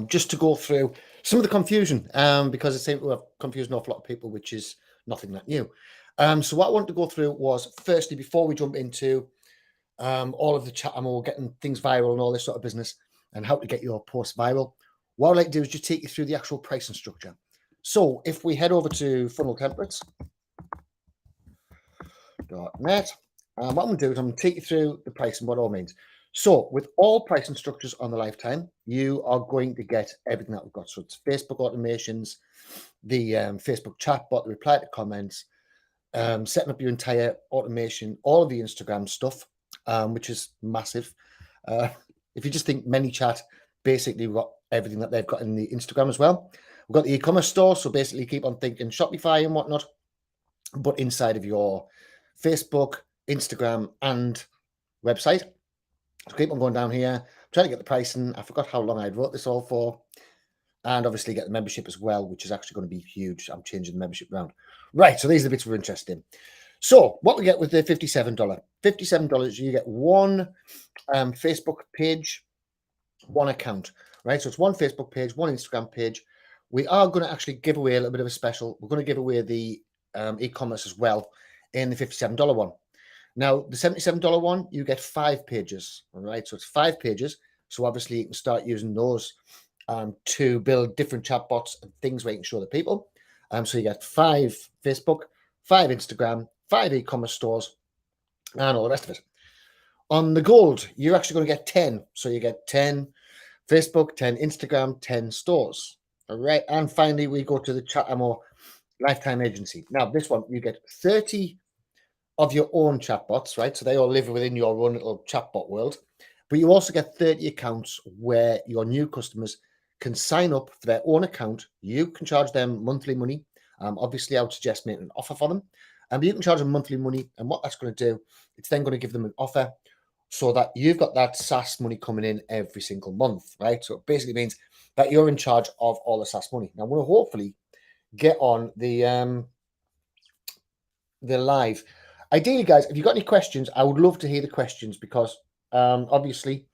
just to go through some of the confusion, because it seems to have confused an awful lot of people, which is nothing that new. So what I wanted to go through was, firstly, before we jump into all of the chat and we're getting things viral and all this sort of business and how to get your post viral, what I'd like to do is just take you through the actual pricing structure. So if we head over to funneltemplates.net, what I'm going to do is I'm going to take you through the price and what it all means. So with all pricing structures on the lifetime, you are going to get everything that we've got. So it's Facebook automations, the Facebook chatbot, the reply to comments, setting up your entire automation, all of the Instagram stuff, which is massive. If you just think ManyChat, basically we've got everything that they've got in the Instagram as well. We've got the e-commerce store, so basically keep on thinking Shopify and whatnot, but inside of your Facebook, Instagram, and website. So keep on going down here. I'm trying to get the pricing. I forgot how long I wrote this all for. And obviously get the membership as well, which is actually going to be huge. I'm changing the membership around. Right, so these are the bits we're interested in. So what we get with the $57, $57, you get one Facebook page, one account, right? So it's one Facebook page, one Instagram page. We are going to actually give away a little bit of a special. We're going to give away the e-commerce as well in the $57 one. Now, the $77 one, you get 5 pages, all right? So it's 5 pages. So obviously you can start using those to build different chatbots and things where you can show the people. So you get 5 Facebook, 5 Instagram, 5 e-commerce stores, and all the rest of it. On the gold, you're actually going to get 10. So you get 10 Facebook, 10 Instagram, 10 stores. All right. And finally, we go to the Chatamo Lifetime Agency. Now, this one, you get 30 of your own chatbots, right? So they all live within your own little chatbot world. But you also get 30 accounts where your new customers can sign up for their own account. You can charge them monthly money. Obviously, I would suggest making an offer for them. But you can charge them monthly money. And what that's going to do, it's then going to give them an offer so that you've got that SaaS money coming in every single month, right? So it basically means that you're in charge of all the SaaS money. Now, we'll hopefully get on the live. Ideally, guys, if you've got any questions, I would love to hear the questions because obviously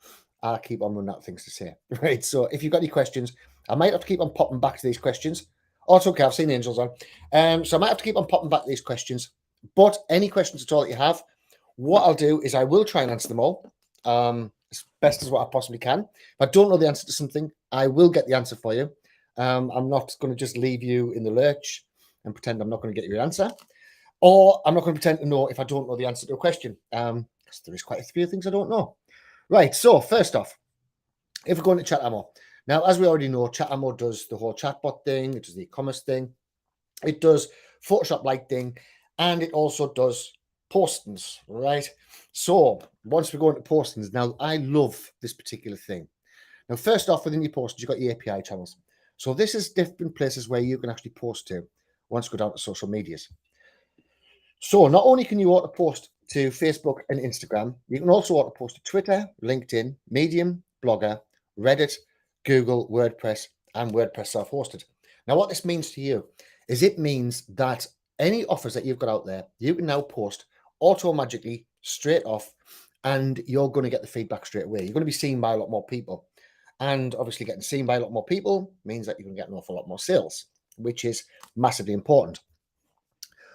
I keep on running out of things to say, right? So if you've got any questions, I might have to keep on popping back to these questions. Oh, it's okay. I've seen the angels on. So I might have to keep on popping back to these questions. But any questions at all that you have, what I'll do is I will try and answer them all as best as what I possibly can. If I don't know the answer to something, I will get the answer for you. I'm not going to just leave you in the lurch and pretend I'm not going to get your answer. Or I'm not going to pretend to know if I don't know the answer to a question, because there is quite a few things I don't know. Right, so first off, if we're going to Chatamo. Now, as we already know, Chatamo does the whole chatbot thing, it does the e-commerce thing, it does Photoshop-like thing, and it also does postings, right? So once we go into postings, now I love this particular thing. Now, first off, within your postings, you've got your API channels. So this is different places where you can actually post to once you go down to social medias. So not only can you auto post to Facebook and Instagram, you can also auto post to Twitter, LinkedIn, Medium, Blogger, Reddit, Google, WordPress, and WordPress self-hosted. Now, what this means to you is it means that any offers that you've got out there, you can now post auto-magically straight off, and you're going to get the feedback straight away. You're going to be seen by a lot more people. And obviously getting seen by a lot more people means that you're going to get an awful lot more sales, which is massively important.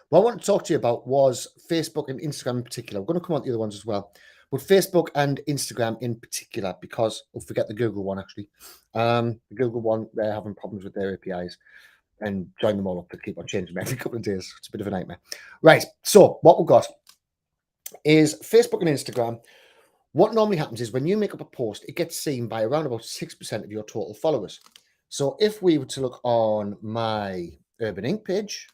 What I want to talk to you about was Facebook and Instagram in particular. We're going to come on to the other ones as well, but Facebook and Instagram in particular, because we'll forget the Google one actually. The Google one, they're having problems with their APIs and join them all up to keep on changing them every couple of days. It's a bit of a nightmare. Right, so what we've got is Facebook and Instagram. What normally happens is when you make up a post, it gets seen by around about 6% of your total followers. So if we were to look on my Urban Inc. page,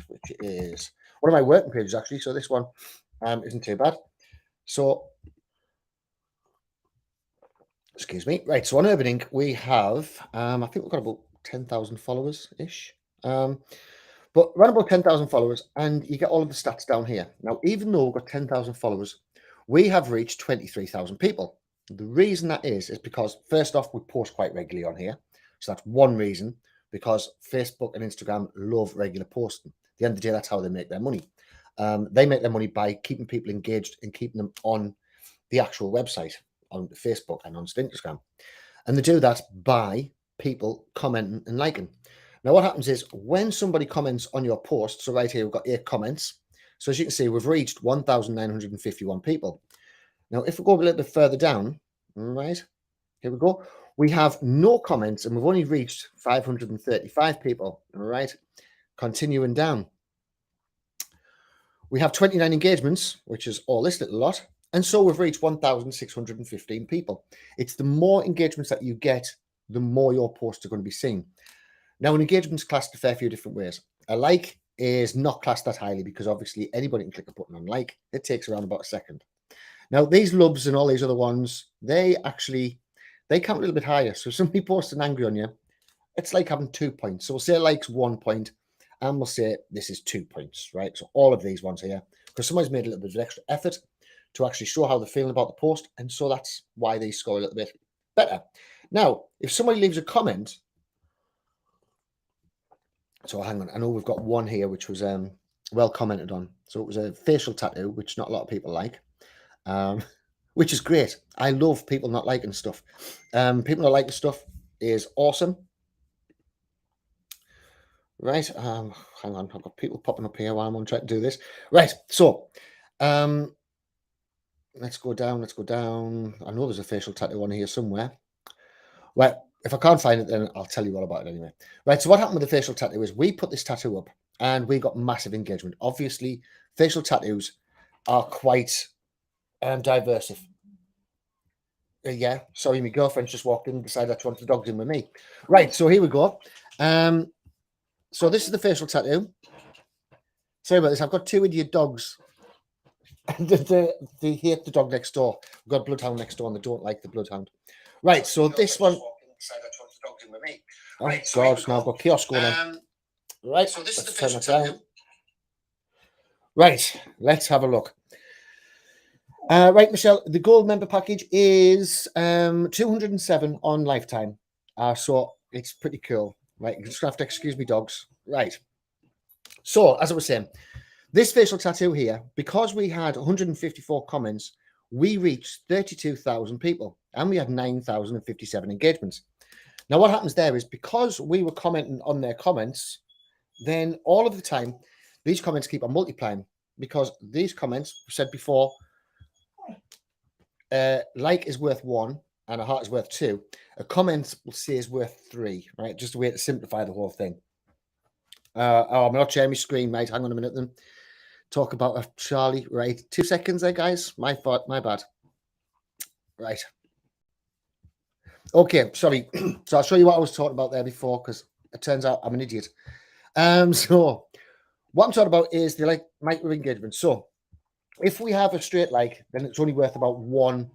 which is one of my working pages actually, so this one isn't too bad. So, excuse me. Right, so on Urban Inc. we have, I think we've got about 10,000 followers-ish. But around about 10,000 followers, and you get all of the stats down here. Now, even though we've got 10,000 followers, we have reached 23,000 people. The reason that is because, first off, we post quite regularly on here. So that's one reason, because Facebook and Instagram love regular posting. At the end of the day, that's how they make their money. They make their money by keeping people engaged and keeping them on the actual website, on Facebook and on Instagram. And they do that by people commenting and liking. Now, what happens is when somebody comments on your post, so right here, we've got 8 comments. So as you can see, we've reached 1,951 people. Now, if we go a little bit further down, right, here we go. We have no comments and we've only reached 535 people, all right? Continuing down. We have 29 engagements, which is all this little lot. And so we've reached 1,615 people. It's the more engagements that you get, the more your posts are going to be seen. Now, an engagement's classed a fair few different ways. A like is not classed that highly because obviously anybody can click a button on like. It takes around about a second. Now, these lubs and all these other ones, they count a little bit higher. So if somebody posts an angry on you, it's like having 2 points. So we'll say like's 1 point, and we'll say this is 2 points, right? So all of these ones here, because somebody's made a little bit of extra effort to actually show how they're feeling about the post, and so that's why they score a little bit better. Now, if somebody leaves a comment, so hang on, I know we've got one here which was well commented on. So it was a facial tattoo, which not a lot of people like. Which is great. I love people not liking stuff. People not liking stuff is awesome. Right. Hang on. I've got people popping up here while I'm on trying to do this. Right. So let's go down. Let's go down. I know there's a facial tattoo on here somewhere. Right. If I can't find it, then I'll tell you all about it anyway. Right. So what happened with the facial tattoo is we put this tattoo up and we got massive engagement. Obviously, facial tattoos are quite diverse. Yeah, sorry, my girlfriend's just walked in and decided that she wants the dogs in with me. Right, so here we go. So this is the facial tattoo. Sorry about this. I've got 2 idiot dogs. They hate the dog next door. We've got a bloodhound next door and they don't like the bloodhound. Right, so this one. Oh, God, now I've got chaos going on. Right, so this is the facial tattoo. Right, let's have a look. Right, Michelle, the gold member package is 207 on lifetime. So it's pretty cool. Right, you're just going to have to excuse me, dogs. Right. So, as I was saying, this facial tattoo here, because we had 154 comments, we reached 32,000 people and we had 9,057 engagements. Now, what happens there is because we were commenting on their comments, then all of the time, these comments keep on multiplying because these comments, said before, like is worth 1 and a heart is worth 2. A comment will say is worth 3, right? Just a way to simplify the whole thing. Oh, I'm not sharing my screen, mate. Hang on a minute then. Talk about Charlie. Right. 2 seconds there, guys. My fault. My bad. Right. Okay, sorry. So I'll show you what I was talking about there before because it turns out I'm an idiot. So what I'm talking about is the like micro engagement. So if we have a straight like, then it's only worth about one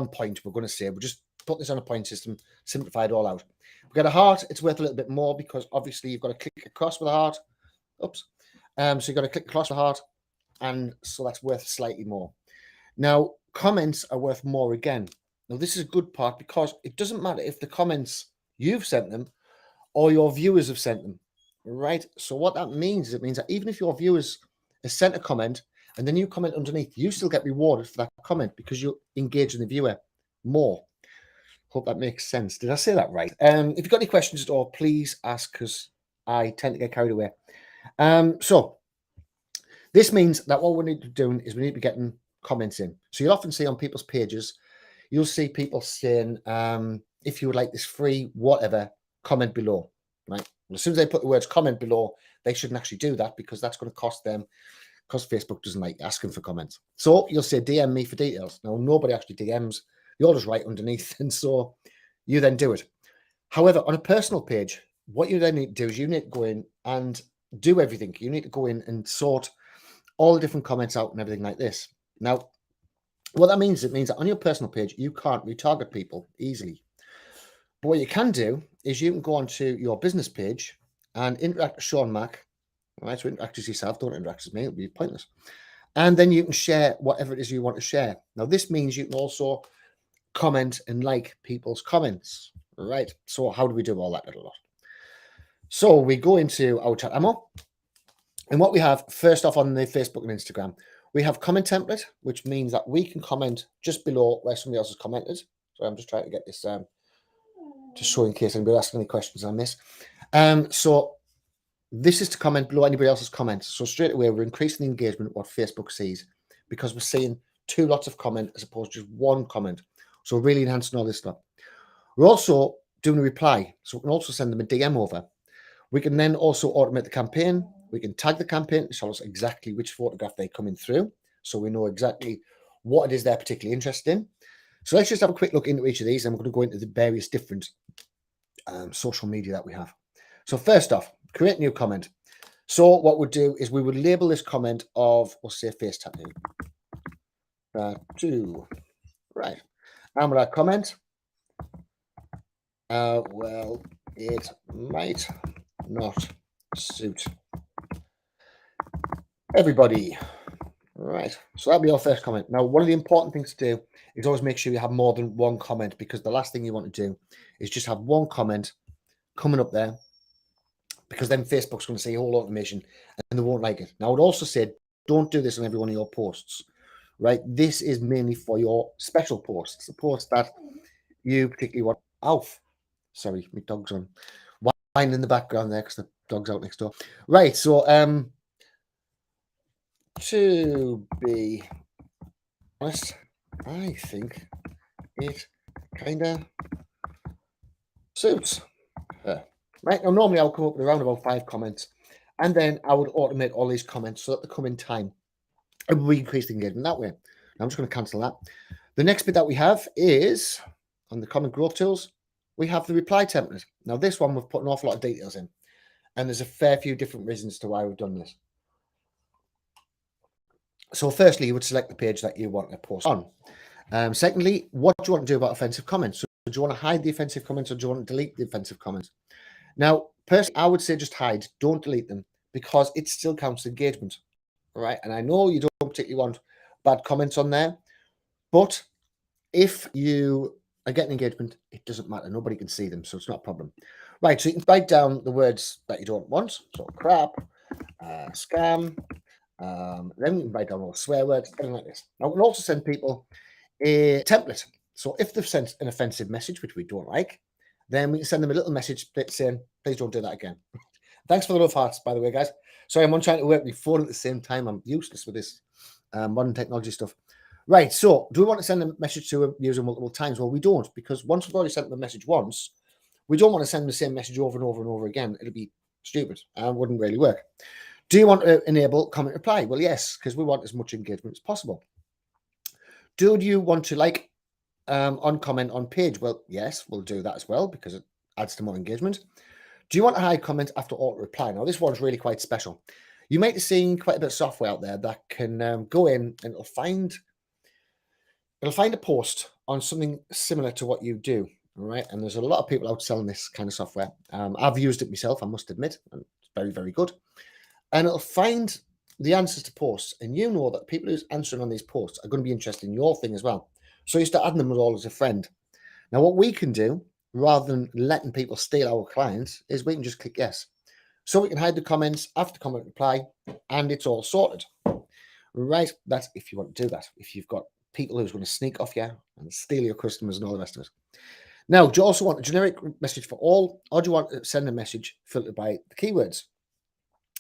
point, we're going to say. We'll just put this on a point system, simplify it all out. We've got a heart, it's worth a little bit more because obviously you've got to click across with a heart. Oops. So you've got to click across the heart, and so that's worth slightly more. Now, comments are worth more again. Now, this is a good part because it doesn't matter if the comments you've sent them or your viewers have sent them, right? So what that means is it means that even if your viewers have sent a comment and then you comment underneath, you still get rewarded for that comment because you engage in the viewer more. Hope that makes sense. Did I say that right? If you've got any questions at all, please ask because I tend to get carried away. So this means that what we need to be doing is we need to be getting comments in. So you'll often see on people's pages, you'll see people saying, if you would like this free, whatever, comment below, right? And as soon as they put the words comment below, they shouldn't actually do that because that's going to cost them, because Facebook doesn't like asking for comments. So you'll say DM me for details. Now, nobody actually DMs. You all just write underneath, and so you then do it. However, on a personal page, what you then need to do is you need to go in and do everything. You need to go in and sort all the different comments out and everything like this. Now, what that means, it means that on your personal page, you can't retarget people easily. But what you can do is you can go onto your business page and interact with Sean Mack. All right, so interact with yourself, don't interact with me, it'll be pointless. And then you can share whatever it is you want to share. Now, this means you can also comment and like people's comments, right? So how do we do all that little lot? So we go into our chat ammo, and what we have first off on the Facebook and Instagram, we have comment template, which means that we can comment just below where somebody else has commented. So I'm just trying to get this Just so in case anybody asks any questions on this. So this is to comment below anybody else's comments. So straight away, we're increasing the engagement what Facebook sees because we're seeing 2 lots of comment as opposed to just 1 comment. So really enhancing all this stuff. We're also doing a reply. So we can also send them a DM over. We can then also automate the campaign. We can tag the campaign to show us exactly which photograph they're coming through. So we know exactly what it is they're particularly interested in. So let's just have a quick look into each of these, and we're going to go into the various different social media that we have. So first off, create a new comment. So what we'll do is we would label this comment of, we'll say face tattoo. Right. And with our comment, well, it might not suit everybody. Right. So that'll be our first comment. Now, one of the important things to do is always make sure you have more than 1 comment, because the last thing you want to do is just have 1 comment coming up there, because then Facebook's going to see all automation and they won't like it. Now, I would also say don't do this on every one of your posts, right? This is mainly for your special posts, the posts that you particularly want. Alf, sorry, my dog's on whining in the background there because the dog's out next door. Right, so to be honest, I think it kind of suits her. Right, now normally I'll come up with around about 5 comments, and then I would automate all these comments so that they come in time, and we increase the engagement that way. Now I'm just going to cancel that. The next bit that we have is on the comment growth tools, we have the reply template. Now this one we've put an awful lot of details in, and there's a fair few different reasons to why we've done this. So firstly, you would select the page that you want to post on. Secondly, what do you want to do about offensive comments? So do you want to hide the offensive comments, or do you want to delete the offensive comments? Now, personally, I would say just hide, don't delete them, because it still counts engagement, all right? And I know you don't particularly want bad comments on there, but if you are getting engagement, it doesn't matter. Nobody can see them, so it's not a problem. Right, so you can write down the words that you don't want. So crap, scam, then we can write down all swear words, something like this. Now, we can also send people a template. So if they've sent an offensive message, which we don't like, then we can send them a little message saying, please don't do that again. Thanks for the love hearts, by the way, guys. Sorry, I'm on trying to work my phone at the same time. I'm useless with this modern technology stuff. Right, so do we want to send a message to a user multiple times? Well, we don't, because once we've already sent them a message once, we don't want to send the same message over and over and over again. It'll be stupid and wouldn't really work. Do you want to enable comment reply? Well, yes, because we want as much engagement as possible. Do you want to like on comment on page? Well, yes, we'll do that as well, because it adds to more engagement. Do you want to hide comment after auto reply? Now, this one's really quite special. You might have seen quite a bit of software out there that can go in and it'll find a post on something similar to what you do, all right? And there's a lot of people out selling this kind of software. I've used it myself, I must admit, and it's very, very good. And it'll find the answers to posts, and you know that people who's answering on these posts are going to be interested in your thing as well. So you start adding them all as a friend. Now, what we can do, rather than letting people steal our clients, is we can just click yes. So we can hide the comments after comment reply, and it's all sorted. Right, that's if you want to do that. If you've got people who's going to sneak off you and steal your customers and all the rest of it. Now, do you also want a generic message for all, or do you want to send a message filtered by the keywords?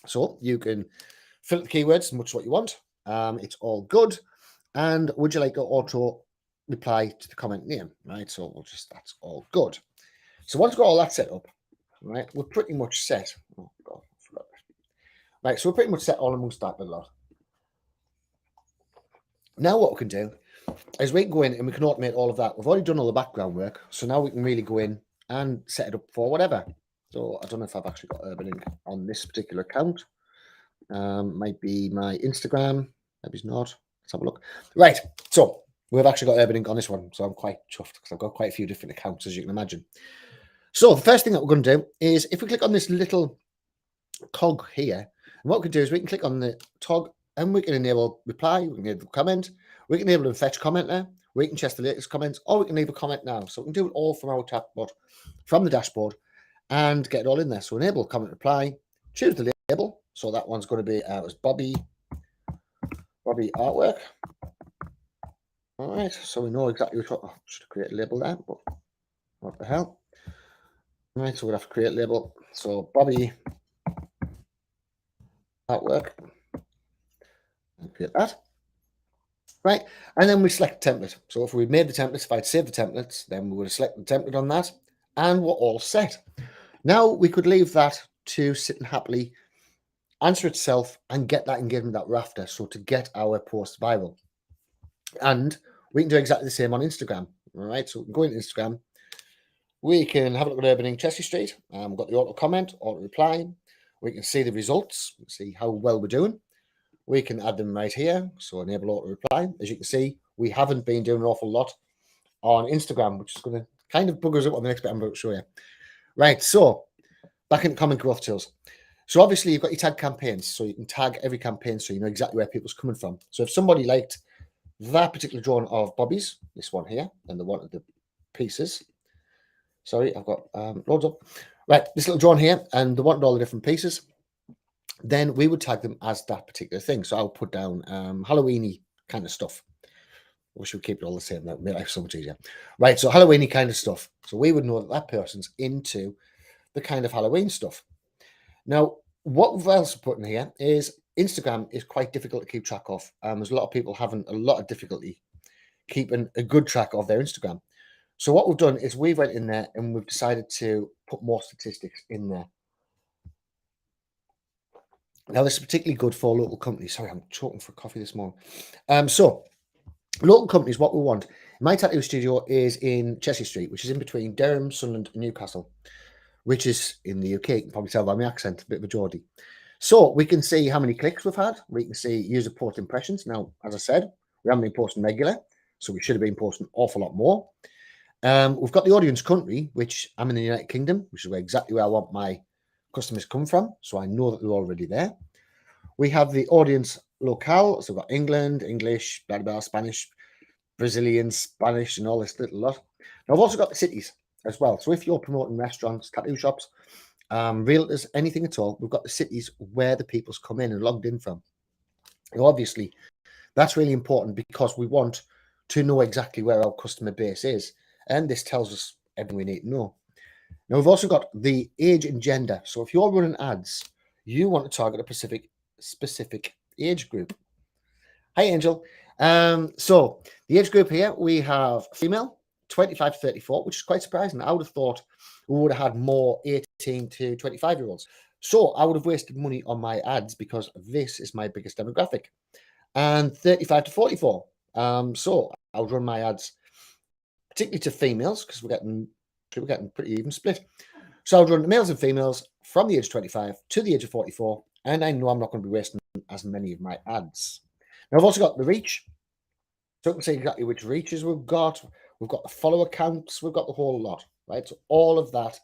So you can filter the keywords as much as what you want. It's all good. And would you like to auto reply to the comment name? Right, so we'll just, that's all good. So once we've got all that set up, right, we're pretty much set. Oh God, I forgot that. Right, so we're pretty much set all amongst that little lot. Now what we can do is we can go in and we can automate all of that. We've already done all the background work, so now we can really go in and set it up for whatever. So I don't know if I've actually got Urban Ink on this particular account. Might be my Instagram, maybe it's not. Let's have a look. Right, so we've actually got Urban Ink on this one, so I'm quite chuffed because I've got quite a few different accounts, as you can imagine. So the first thing that we're going to do is if we click on this little cog here, and what we can do is we can click on the tog and we can enable reply, we can enable comment, we can enable fetch comment there, we can check the latest comments, or we can leave a comment now. So we can do it all from our chatbot, from the dashboard, and get it all in there. So enable comment reply, choose the label. So that one's going to be it was Bobby Artwork. All right, so we know exactly which one. I should have created a label there, but what the hell? Right, so we'll have to create a label. So Bobby artwork, and create that. Right, and then we select template. So if we made the templates, if I'd saved the templates, then we would have selected the template on that, and we're all set. Now we could leave that to sit and happily answer itself and get that engagement that we're after. So to get our post viral. And we can do exactly the same on Instagram. All right, so we can go into Instagram. We can have a look at Urban Ink Chelsea Street. We've got the auto comment, auto reply. We can see the results, see how well we're doing. We can add them right here. So enable auto reply. As you can see, we haven't been doing an awful lot on Instagram, which is going to kind of bug us up on the next bit I'm about to show you. Right, so back into comment growth tools. So obviously you've got your tag campaigns, so you can tag every campaign so you know exactly where people's coming from. So if somebody liked that particular drawing of Bobby's, this one here, and they wanted the pieces. Sorry, I've got loads up. Right, this little drawing here, and they wanted all the different pieces. Then we would tag them as that particular thing. So I'll put down Halloweeny kind of stuff. I wish we'd keep it all the same. That would make life so much easier. Right, so Halloweeny kind of stuff. So we would know that that person's into the kind of Halloween stuff. Now, what we've also put in here is Instagram is quite difficult to keep track of. There's a lot of people having a lot of difficulty keeping a good track of their Instagram. So what we've done is we went in there and we've decided to put more statistics in there. Now, this is particularly good for local companies. Sorry, I'm choking for coffee this morning. So local companies, what we want. My tattoo studio is in Chelsea Street, which is in between Durham, Sunderland, and Newcastle, which is in the UK. You can probably tell by my accent, a bit of a Geordie. So we can see how many clicks we've had. We can see user post impressions. Now, as I said, we haven't been posting regular, so we should have been posting an awful lot more. We've got the audience country, which I'm in the United Kingdom, which is exactly where I want my customers to come from. So I know that they're already there. We have the audience locale. So we've got England, English, blah, blah, Spanish, Brazilian, Spanish, and all this little lot. Now, I've also got the cities as well. So if you're promoting restaurants, tattoo shops, realtors, anything at all, we've got the cities where the people's come in and logged in from. Now, obviously, that's really important because we want to know exactly where our customer base is. And this tells us everything we need to know. Now, we've also got the age and gender. So if you're running ads, you want to target a specific age group. Hi, Angel. So the age group here, we have female, 25 to 34, which is quite surprising. I would have thought we would have had more 18 to 25-year-olds. So I would have wasted money on my ads because this is my biggest demographic. And 35 to 44. So I would run my ads particularly to females because we're getting pretty even split. So I would run the males and females from the age of 25 to the age of 44, and I know I'm not going to be wasting as many of my ads. Now I've also got the reach, so I can say exactly which reaches we've got. We've got the follower counts, we've got the whole lot, right? So all of that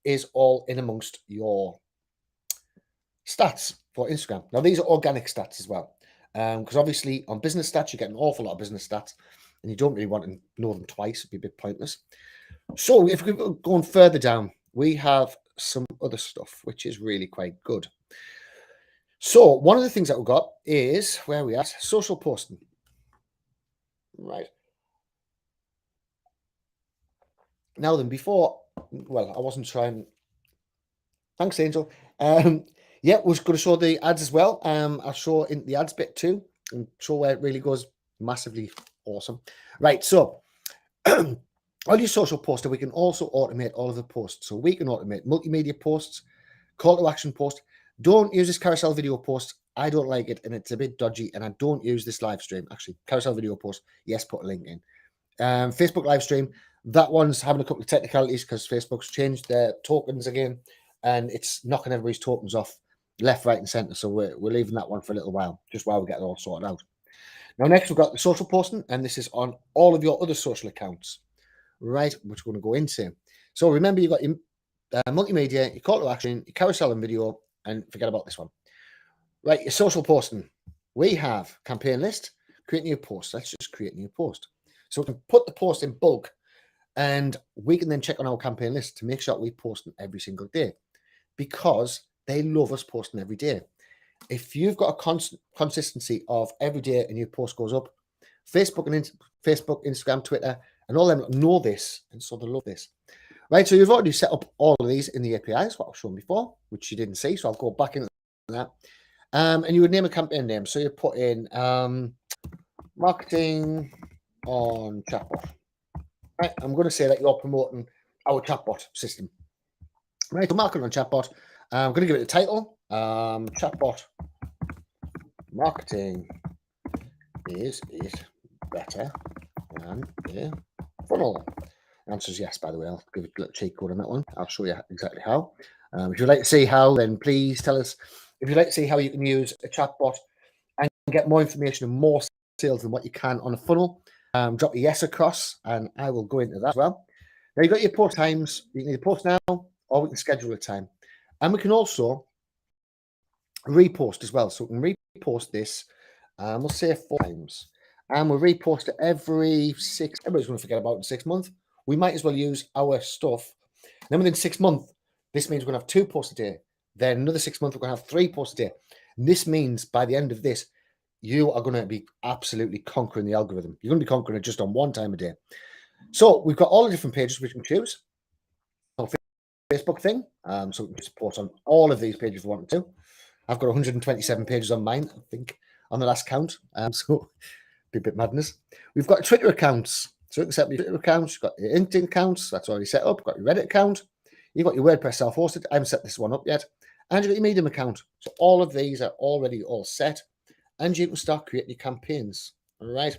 is all in amongst your stats for Instagram. Now these are organic stats as well, because obviously on business stats you get an awful lot of business stats, and you don't really want to know them twice. It'd be a bit pointless. So if we're going further down, we have some other stuff, which is really quite good. So one of the things that we've got is where we at social posting, right? Now then, before, well, I wasn't trying. Thanks, Angel. Yeah, was going to show the ads as well. I'll show in the ads bit too, and show where it really goes massively awesome. Right, so on your social poster, we can also automate all of the posts. So we can automate multimedia posts, call to action post. Don't use this carousel video post. I don't like it, and it's a bit dodgy, and I don't use this live stream. Actually, carousel video post, yes, put a link in. Facebook live stream, that one's having a couple of technicalities because Facebook's changed their tokens again, and it's knocking everybody's tokens off left, right, and center. So we're leaving that one for a little while, just while we get it all sorted out. Now, next we've got the social posting, and this is on all of your other social accounts, right, which we're going to go into. So remember, you've got your multimedia, your call to action, your carousel and video, and forget about this one. Right, your social posting. We have campaign list, create new post. Let's just create a new post. So we can put the post in bulk, and we can then check on our campaign list to make sure we post them every single day, because they love us posting every day. If you've got a consistency of every day and your post goes up, Facebook, Instagram, Twitter, and all them know this, and so they love this. Right, so you've already set up all of these in the APIs, what I've shown before, which you didn't see. So I'll go back into that. And you would name a campaign name. So you put in marketing on chatbot. Right, I'm going to say that you're promoting our chatbot system. Right, so marketing on chatbot. I'm going to give it a title. Chatbot marketing, is it better than a funnel? The answer is yes, by the way. I'll give it a little cheat code on that one. I'll show you exactly how. If you'd like to see how, then please tell us. If you'd like to see how you can use a chatbot and get more information and more sales than what you can on a funnel, drop a yes across and I will go into that as well. Now you've got your post times. You can either post now or we can schedule a time. And we can also repost as well. So we can repost this, we'll say 4 times. And we'll repost it every 6. Everybody's going to forget about it in 6 months. We might as well use our stuff. Then within 6 months, this means we're going to have 2 posts a day. Then another 6 months, we're going to have 3 posts a day. And this means by the end of this, you are going to be absolutely conquering the algorithm. You're going to be conquering it just on 1 time a day. So we've got all the different pages we can choose. Facebook thing. So we can just post on all of these pages if we want to. I've got 127 pages on mine, I think, on the last count. So be a bit madness. We've got Twitter accounts. So you can set up your Twitter accounts. You've got your LinkedIn accounts. That's already set up. You've got your Reddit account. You've got your WordPress self-hosted. I haven't set this one up yet. And you've got your Medium account. So all of these are already all set. And you can start creating your campaigns. All right.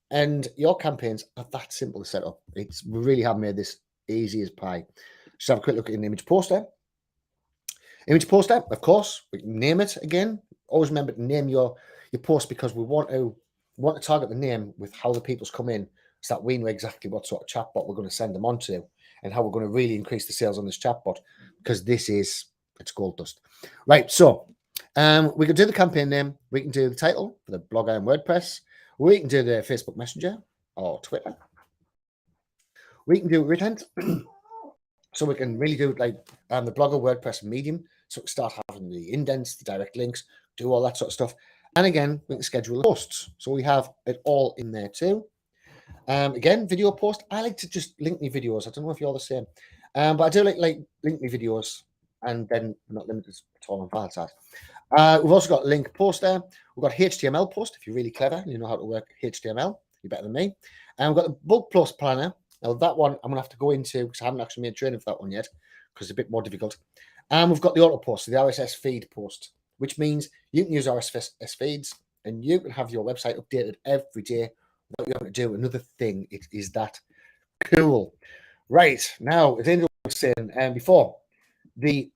And your campaigns are that simple to set up. We really have made this easy as pie. Just have a quick look at an image poster. Image poster, of course, we can name it again. Always remember to name your post because we want to target the name with how the people's come in so that we know exactly what sort of chatbot we're going to send them on to and how we're going to really increase the sales on this chatbot because it's gold dust. Right, so we can do the campaign name. We can do the title for the blogger and WordPress. We can do the Facebook Messenger or Twitter. We can do intent. So we can really do like the blogger, WordPress, and Medium. So we can start having the indents, the direct links, do all that sort of stuff. And again, we can schedule posts. So we have it all in there too. Again, video post. I like to just link me videos. I don't know if you're the same. But I do like link me videos and then not limited at all on file size. We've also got link post there. We've got HTML post. If you're really clever and you know how to work HTML, you're better than me. And we've got the bulk post planner. Now that one I'm going to have to go into because I haven't actually made training for that one yet because it's a bit more difficult. And we've got the auto post, so the RSS feed post, which means you can use RSS feeds and you can have your website updated every day without you having to do another thing. It is that cool. Right, now, as Angel was saying before, the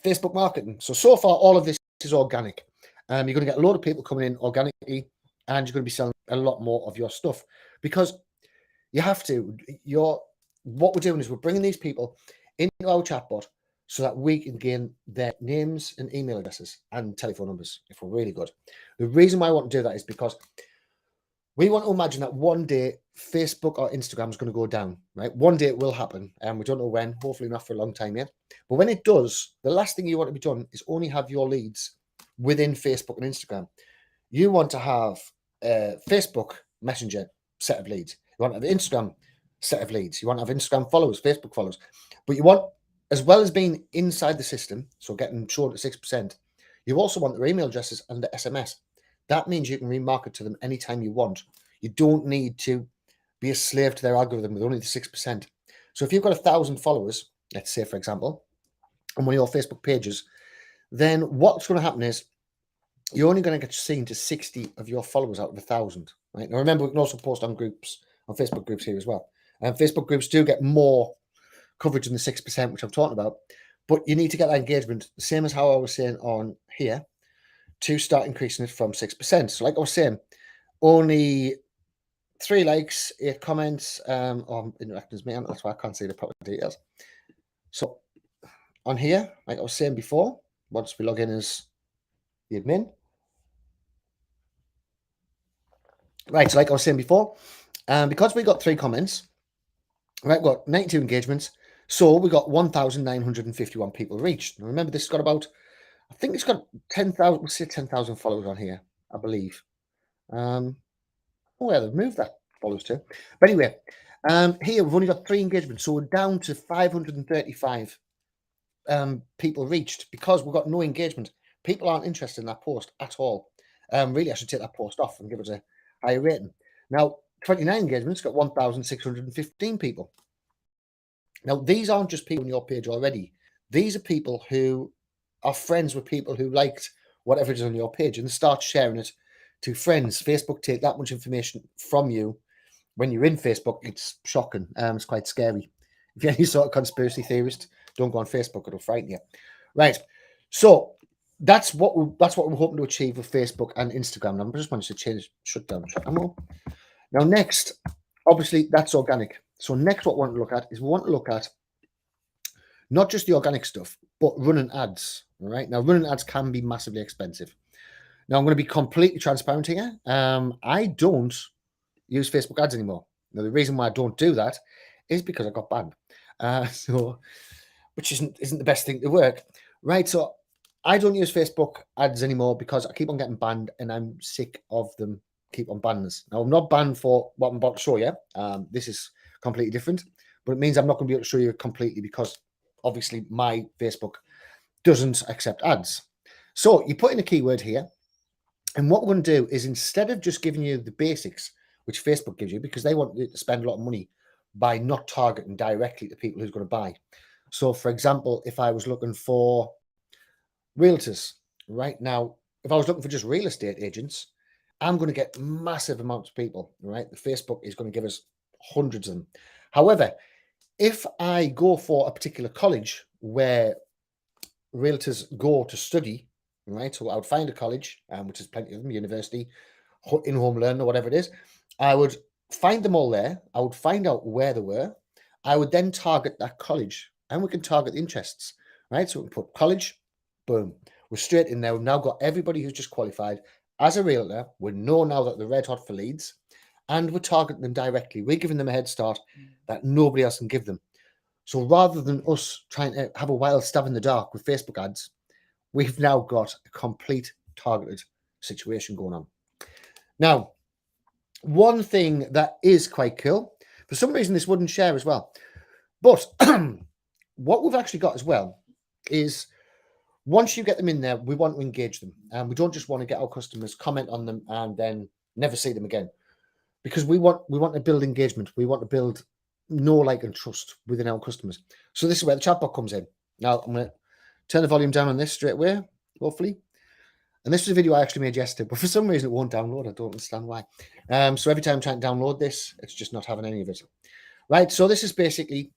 Facebook marketing. So far, all of this is organic. You're going to get a lot of people coming in organically and you're going to be selling a lot more of your stuff because you have to. What we're doing is we're bringing these people into our chatbot so that we can gain their names and email addresses and telephone numbers if we're really good. The reason why I want to do that is because we want to imagine that one day Facebook or Instagram is going to go down, right? One day it will happen, and we don't know when, hopefully not for a long time yet. But when it does, the last thing you want to be done is only have your leads within Facebook and Instagram. You want to have a Facebook Messenger set of leads. You want to have an Instagram set of leads. You want to have Instagram followers, Facebook followers. But you want, as well as being inside the system, so getting short at 6%, you also want their email addresses and the SMS. That means you can remarket to them anytime you want. You don't need to be a slave to their algorithm with only the 6%. So if you've got 1,000 followers, let's say, for example, on one of your Facebook pages, then what's going to happen is you're only going to get seen to 60 of your followers out of 1,000. Right? Now, remember, we can also post on groups, on Facebook groups here as well. And Facebook groups do get more coverage than the 6%, which I'm talking about. But you need to get that engagement, the same as how I was saying on here, to start increasing it from 6%. So like I was saying, only 3 likes, 8 comments, or interacting with me, and that's why I can't see the proper details. So on here, like I was saying before, once we log in as the admin. Right, so like I was saying before, because we got 3 comments, right, we got 92 engagements, so we got 1,951 people reached. Now remember, this has got about, I think it's got 10,000, we'll say 10,000 followers on here, I believe. Oh, yeah, they've moved that. followers too. But anyway, here we've only got 3 engagements, so we're down to 535 people reached because we've got no engagement. People aren't interested in that post at all. Really, I should take that post off and give it a higher rating. Now, 29 engagements got 1,615 people. Now, these aren't just people on your page already. These are people who are friends with people who liked whatever it is on your page and start sharing it to friends. Facebook take that much information from you when you're in Facebook. It's shocking. It's quite scary. If you're any sort of conspiracy theorist, don't go on Facebook; it'll frighten you. Right. So that's what we're hoping to achieve with Facebook and Instagram. Now, I just wanted to shut down. Now, next, obviously, that's organic. So next, what we want to look at is we want to look at not just the organic stuff, but running ads. Right now, running ads can be massively expensive. Now, I'm going to be completely transparent here. I don't use Facebook ads anymore. Now, the reason why I don't do that is because I got banned. So, which isn't the best thing to work, right? So, I don't use Facebook ads anymore because I keep on getting banned, and I'm sick of them keep on banning us. Now, I'm not banned for what I'm about to show you. This is completely different, but it means I'm not going to be able to show you completely because obviously my Facebook doesn't accept ads. So, you put in a keyword here, and what we're going to do is instead of just giving you the basics, which Facebook gives you, because they want you to spend a lot of money by not targeting directly to people who's going to buy. So, for example, if I was looking for realtors right now, if I was looking for just real estate agents, I'm going to get massive amounts of people, right? The Facebook is going to give us hundreds of them. However, if I go for a particular college where realtors go to study, right? So I would find a college, which is plenty of them, university, in-home learning or whatever it is. I would find them all there. I would find out where they were. I would then target that college, and we can target the interests, right? So we can put college, boom. We're straight in there. We've now got everybody who's just qualified as a realtor. We know now that they're red hot for leads, and we're targeting them directly. We're giving them a head start that nobody else can give them. So rather than us trying to have a wild stab in the dark with Facebook ads, we've now got a complete targeted situation going on. Now, one thing that is quite cool, for some reason this wouldn't share as well, but what we've actually got as well is once you get them in there, we want to engage them. And we don't just want to get our customers, comment on them, and then never see them again. Because we want to build engagement. We want to build know, like, and trust within our customers. So this is where the chatbot comes in. Now, I'm going to turn the volume down on this straight away, hopefully. And this was a video I actually made yesterday, but for some reason it won't download. I don't understand why. So every time I'm trying to download this, it's just not having any of it. Right, so this is basically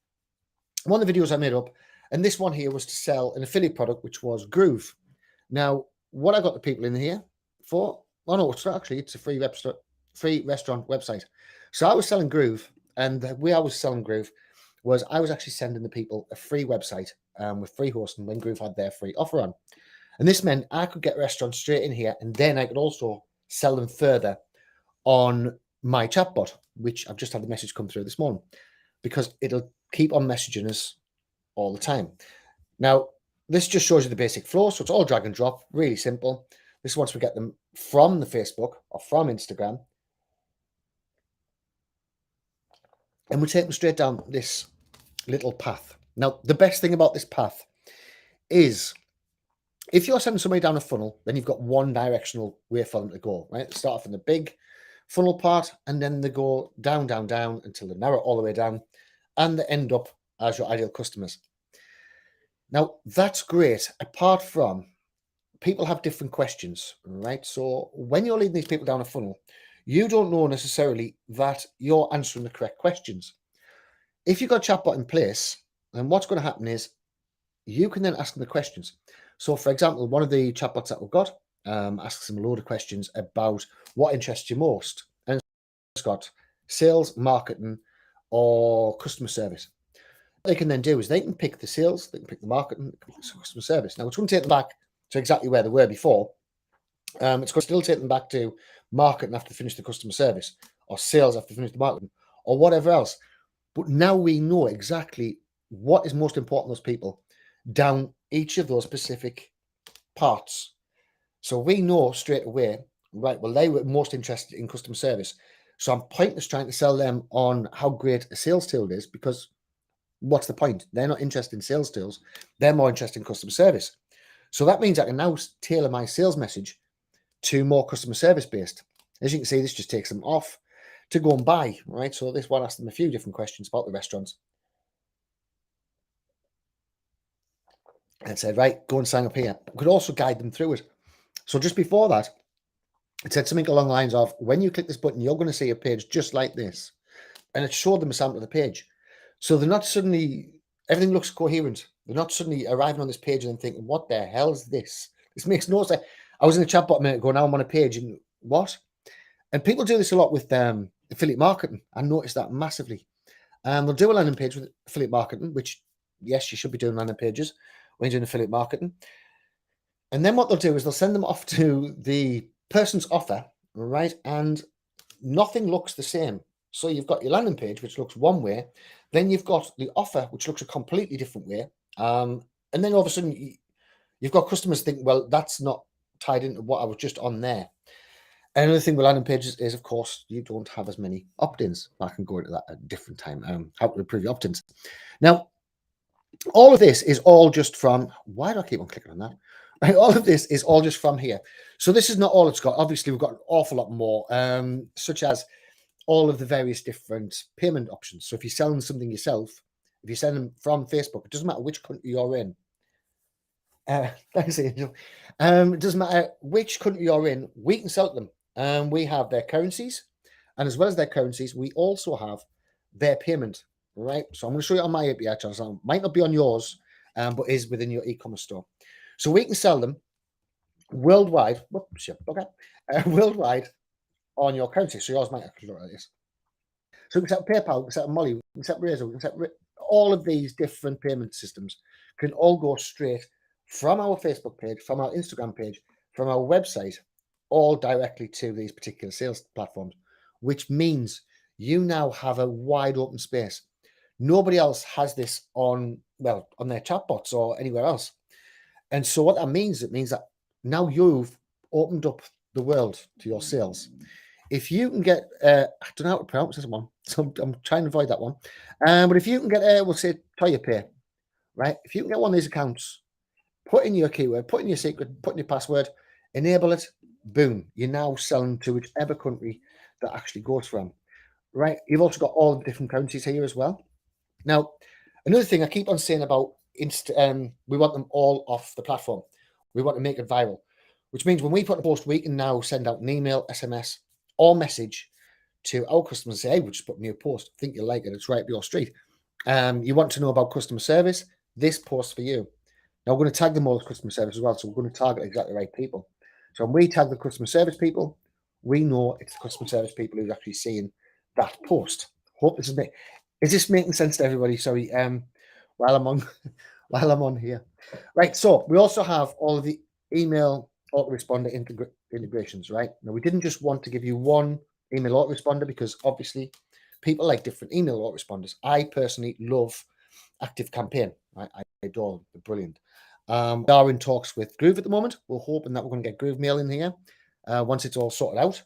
one of the videos I made up. And this one here was to sell an affiliate product, which was Groove. Now, what I got the people in here for, oh no, it's actually, it's a free restaurant website. So I was selling Groove, and the way I was selling Groove was I was actually sending the people a free website with free hosting when Groove had their free offer on. And this meant I could get restaurants straight in here, and then I could also sell them further on my chatbot, which I've just had the message come through this morning, because it'll keep on messaging us all the time. Now, this just shows you the basic flow. So it's all drag and drop, really simple. This is once we get them from the Facebook or from Instagram. And we take them straight down this little path. Now, the best thing about this path is if you're sending somebody down a funnel, then you've got one directional way for them to go, right? They start off in the big funnel part, and then they go down, down, down until they narrow all the way down, and they end up as your ideal customers. Now, that's great, apart from people have different questions, right? So when you're leading these people down a funnel, you don't know necessarily that you're answering the correct questions. If you've got a chatbot in place, then what's going to happen is you can then ask them the questions. So, for example, one of the chatbots that we've got asks them a load of questions about what interests you most. And it's got sales, marketing, or customer service. What they can then do is they can pick the sales, they can pick the marketing, they can pick the customer service. Now, it's going to take them back to exactly where they were before. It's going to still take them back to marketing after they finish the customer service, or sales after they finish the marketing, or whatever else. But now we know exactly what is most important to those people down each of those specific parts. So we know straight away, right, well, they were most interested in customer service. So I'm pointless trying to sell them on how great a sales tool is, because what's the point? They're not interested in sales tools. They're more interested in customer service. So that means I can now tailor my sales message to more customer service based. As you can see, this just takes them off to go and buy, right? So this one asks them a few different questions about the restaurants and said, right, go and sign up here. We could also guide them through it. So just before that, it said something along the lines of, when you click this button, you're going to see a page just like this. And it showed them a sample of the page. So they're not suddenly, everything looks coherent. They're not suddenly arriving on this page and thinking, what the hell's this? This makes no sense. I was in a chatbot a minute ago, now I'm on a page and what? And people do this a lot with affiliate marketing. I noticed that massively. They'll do a landing page with affiliate marketing, which, yes, you should be doing landing pages when you're doing affiliate marketing. And then what they'll do is they'll send them off to the person's offer, right? And nothing looks the same. So you've got your landing page, which looks one way. Then you've got the offer, which looks a completely different way. And then all of a sudden, you've got customers think, well, that's not tied into what I was just on there. Another thing with landing pages is, of course, you don't have as many opt-ins. I can go into that at a different time, how to improve your opt-ins. Now, all of this is all just from, why do I keep on clicking on that? Right, all of this is all just from here. So this is not all it's got. Obviously, we've got an awful lot more, such as all of the various different payment options. So if you're selling something yourself, if you send them from Facebook, it doesn't matter which country you're in. Thanks, Angel. It doesn't matter which country you're in, we can sell them. We have their currencies, and as well as their currencies, we also have their payment, right? So I'm going to show you on my API channel. So it might not be on yours, but is within your e-commerce store. So we can sell them worldwide. Whoops, okay, worldwide on your currency. So yours might actually look like this. So we can set PayPal, we can set Molly, we can set Razor, we can set all of these different payment systems can all go straight from our Facebook page, from our Instagram page, from our website, all directly to these particular sales platforms, which means you now have a wide open space. Nobody else has this on their chatbots or anywhere else. And so what that means, it means that now you've opened up the world to your sales. If you can get, I don't know how to pronounce this one, so I'm trying to avoid that one. But if you can get, we'll say ToyoPay, right? If you can get one of these accounts, put in your keyword, put in your secret, put in your password, enable it, boom, you're now selling to whichever country that actually goes from, right? You've also got all the different currencies here as well. Now, another thing I keep on saying about we want them all off the platform. We want to make it viral, which means when we put a post, we can now send out an email, SMS, or message to our customers and say, hey, we just put a new post. I think you'll like it. It's right up your street. You want to know about customer service? This post for you. Now, we're going to tag them all as customer service as well. So we're going to target exactly the right people. So when we tag the customer service people, we know it's the customer service people who's actually seeing that post. Hope this is this making sense to everybody? Sorry, while I'm on here. Right. So we also have all of the email autoresponder integrations, right? Now, we didn't just want to give you one email autoresponder because obviously people like different email autoresponders. I personally love ActiveCampaign. I adore them. They're brilliant. We are in talks with Groove at the moment. We're hoping that we're going to get Groove Mail in here once it's all sorted out.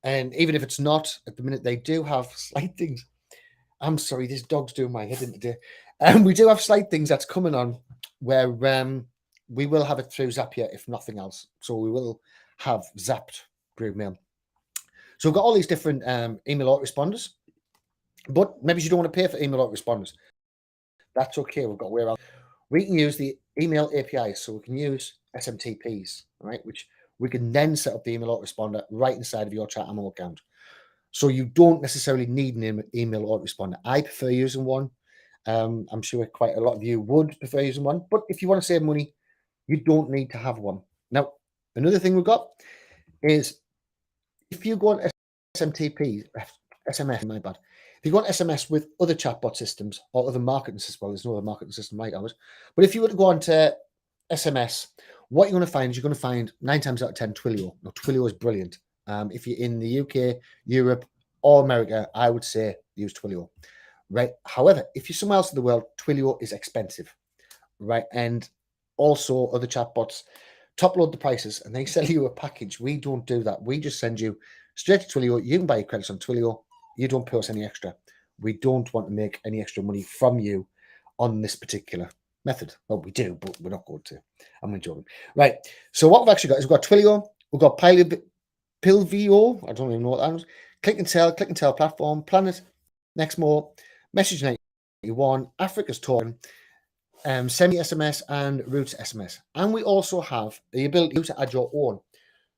And even if it's not, at the minute, they do have slight things. I'm sorry, this dog's doing my head in today. We do have slight things that's coming on where we will have it through Zapier, if nothing else. So we will have zapped Groove Mail. So we've got all these different email autoresponders, but maybe you don't want to pay for email autoresponders. That's okay. We've got where else. We can use the email APIs, so we can use SMTPs, right? Which we can then set up the email autoresponder right inside of your ChatAmmo account. So you don't necessarily need an email autoresponder. I prefer using one. I'm sure quite a lot of you would prefer using one. But if you want to save money, you don't need to have one. Now, another thing we've got is if you go on SMTP, SMS, my bad. If you go on SMS with other chatbot systems or other marketing systems, well, there's no other marketing system like ours. But if you were to go on to SMS, what you're going to find is you're going to find 9 times out of 10 Twilio. Now, Twilio is brilliant. If you're in the UK, Europe, or America, I would say use Twilio, right? However, if you're somewhere else in the world, Twilio is expensive, right? And also other chatbots top load the prices and they sell you a package. We don't do that. We just send you straight to Twilio. You can buy your credits on Twilio. You don't pay us any extra. We don't want to make any extra money from you on this particular method. Well, we do, but we're not going to. I'm joking. Right. So what we've actually got is we've got Twilio, we've got Pilvio, I don't even know what that is. Click and Tell platform, Planet, Nextmore, Message 91, Africa's Token, Semi SMS, and Roots SMS. And we also have the ability to add your own.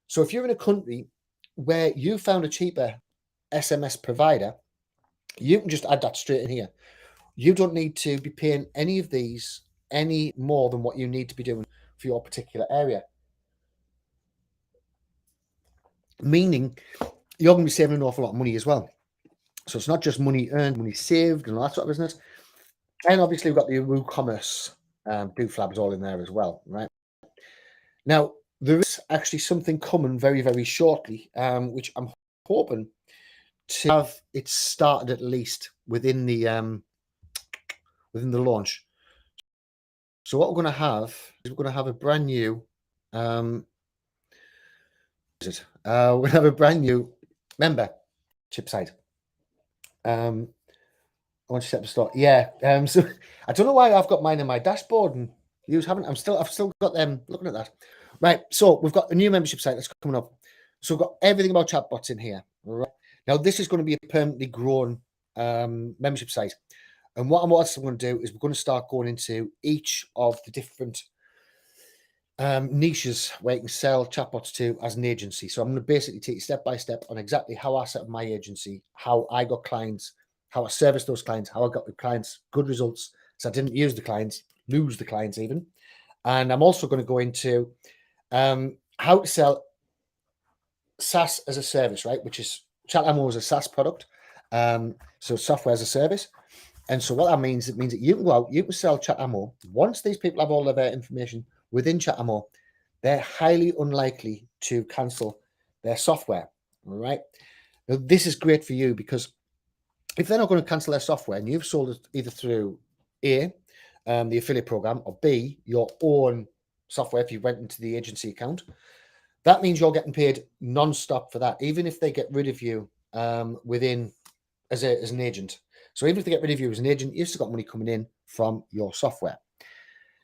So if you're in a country where you found a cheaper SMS provider, you can just add that straight in here. You don't need to be paying any of these any more than what you need to be doing for your particular area. Meaning you're going to be saving an awful lot of money as well. So it's not just money earned, money saved, and all that sort of business. And obviously, we've got the WooCommerce dooflabs all in there as well, right? Now, there is actually something coming very, very shortly, which I'm hoping to have it started at least within the launch. So what we're going to have is we're going to have a brand new we're going to have a brand new membership site. I want to set up the store. Yeah. So I don't know why I've got mine in my dashboard and you haven't. I've still got them looking at that. Right. So we've got a new membership site that's coming up. So we've got everything about chatbots in here. Right. Now this is going to be a permanently grown membership site. And what I'm also going to do is we're going to start going into each of the different niches where you can sell chatbots to as an agency. So I'm going to basically take you step by step on exactly how I set up my agency, how I got clients, how I service those clients, how I got the clients good results. So I didn't lose the clients even. And I'm also going to go into how to sell SaaS as a service, right? Which is ChatAmmo as a SaaS product. So software as a service. And so what that means, it means that you can go out, you can sell ChatAmmo. Once these people have all of their information within ChatAmmo, they're highly unlikely to cancel their software, all right? Now, this is great for you because if they're not going to cancel their software and you've sold it either through A, the affiliate program, or B, your own software, if you went into the agency account, that means you're getting paid non-stop for that, even if they get rid of you within as an agent. So even if they get rid of you as an agent, you've still got money coming in from your software.